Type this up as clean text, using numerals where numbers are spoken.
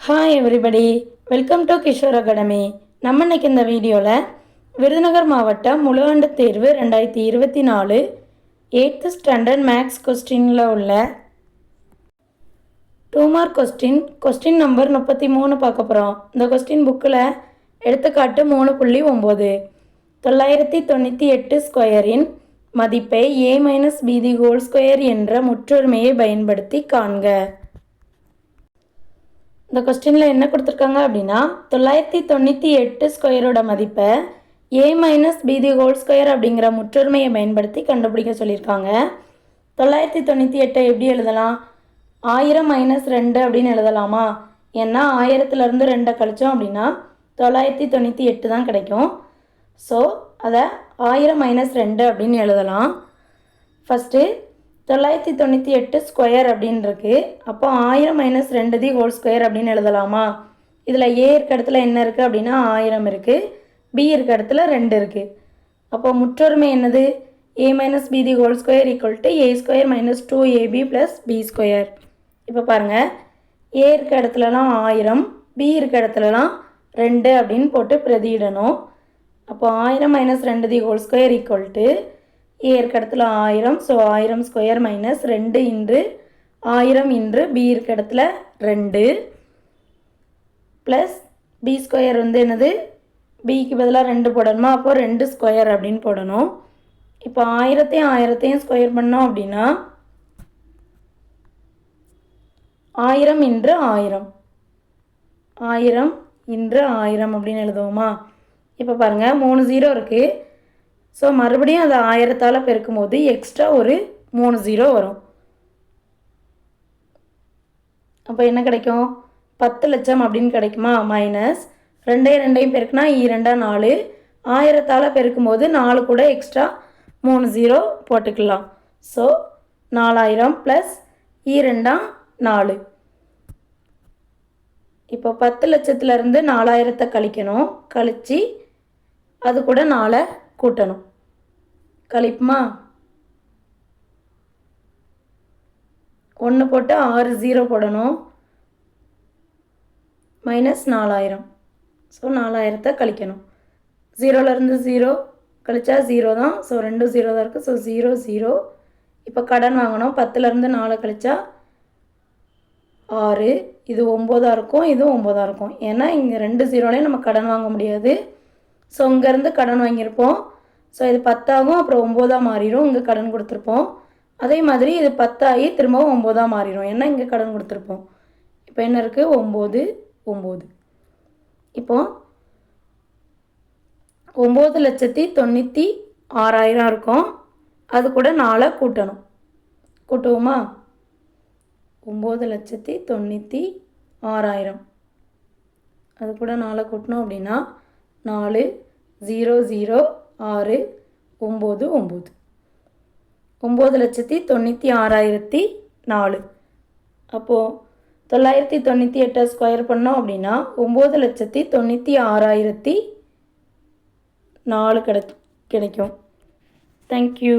Hi everybody, welcome to Kishore academy. நம்ம இன்னைக்கு இந்த வீடியோவில் விருதுநகர் மாவட்டம் முழு ஆண்டு தேர்வு 2024 8th ஸ்டாண்டர்ட் மேக்ஸ் கொஸ்டினில் உள்ள 2 மார்க் கொஸ்டின் நம்பர் 33 பார்க்க போகிறோம். இந்த கொஸ்டின் புக்கில் எடுத்துக்காட்டு 3.9 998 ஸ்கொயரின் மதிப்பை a-b² என்ற முற்றொருமையை பயன்படுத்தி காண்க. இந்த கொஸ்டினில் என்ன கொடுத்துருக்காங்க அப்படின்னா 998 ஸ்கொயரோட மதிப்பை a-b² அப்படிங்கிற முற்றொருமையை பயன்படுத்தி கண்டுபிடிக்க சொல்லியிருக்காங்க. 998 எப்படி எழுதலாம்? 1000 - 2 அப்படின்னு எழுதலாமா? ஏன்னா 1000லேருந்து 2 கழிச்சோம் அப்படின்னா 998 தான் கிடைக்கும். ஸோ அதை 1000 - 2 அப்படின்னு எழுதலாம். ஃபஸ்ட்டு 998 ஸ்கொயர் அப்படின்னு இருக்கு. அப்போ 1000 - 2² அப்படின்னு எழுதலாமா? இதில் ஏ இருக்க இடத்துல என்ன இருக்குது அப்படின்னா 1000 இருக்குது, பி இருக்க இடத்துல 2 இருக்குது. அப்போ முற்றொருமை என்னது? a-b² = a² - 2ab + b². இப்போ பாருங்கள், ஏ இருக்க இடத்துலலாம் 1000, பி இருக்க இடத்துலலாம் 2 அப்படின்னு போட்டு பிரதியிடணும். அப்போ 1000 - 2² = ஏ இருக்க இடத்துல 1000, ஸோ 1000² - 2 இன்று 1000 இன்று பி இருக்க இடத்துல 2 ப்ளஸ் b² வந்து என்னது? பிக்கு பதிலாக 2 போடணுமா? அப்போ 2² அப்படின்னு போடணும். இப்போ 1000 ஸ்கொயர் பண்ணோம் அப்படின்னா 1000 இன்று 1000 1000 இன்று 1000 அப்படின்னு எழுதுவோமா? இப்போ பாருங்கள், 3 0 இருக்குது. ஸோ மறுபடியும் அதை 1000ஆல் பெருக்கும் போது எக்ஸ்ட்ரா ஒரு 3 0 வரும். அப்போ என்ன கிடைக்கும்? 10 லட்சம் அப்படின்னு கிடைக்குமா? மைனஸ் 2 பெருக்குனா 2 4, 1000ஆல் பெருக்கும்போது 4 கூட எக்ஸ்ட்ரா 3 0 போட்டுக்கலாம். So 4000 plus 2 4. இப்போ 10 லட்சத்துலேருந்து 4000 கழிக்கணும். கழித்து அது கூட 4 கூட்டணும். கழிப்புமா? 1 போட்டு 6 0 போடணும். மைனஸ் 4000. ஸோ 4000 கழிக்கணும். 0லேருந்து 0 கழிச்சா 0 தான். ஸோ 2 0 தான் இருக்குது. ஸோ 0 0. இப்போ கடன் வாங்கணும். 10லேருந்து 4 கழிச்சா 6. இது 9 இருக்கும், இது 9 இருக்கும். ஏன்னா இங்கே 2 0லையும் நம்ம கடன் வாங்க முடியாது. ஸோ இங்கேருந்து கடன் வாங்கியிருப்போம். ஸோ இது 10 ஆகும், அப்புறம் 9 மாறிடும். இங்கே கடன் கொடுத்துருப்போம். அதே மாதிரி இது 10 ஆகி திரும்பவும் 9 மாறிடும். ஏன்னா இங்கே கடன் கொடுத்துருப்போம். இப்போ என்ன இருக்குது? 9 9. இப்போ 9,96,000 இருக்கும். அது கூட 4 கூட்டணும். கூட்டுவோமா? 9,96,000 அது கூட 4 கூட்டணும் அப்படின்னா 4 0 0 6 9 9. 9,96,004. அப்போது 998 ஸ்கொயர் பண்ணோம் அப்படின்னா 9,96,004 கிடைக்கும். தேங்க்யூ.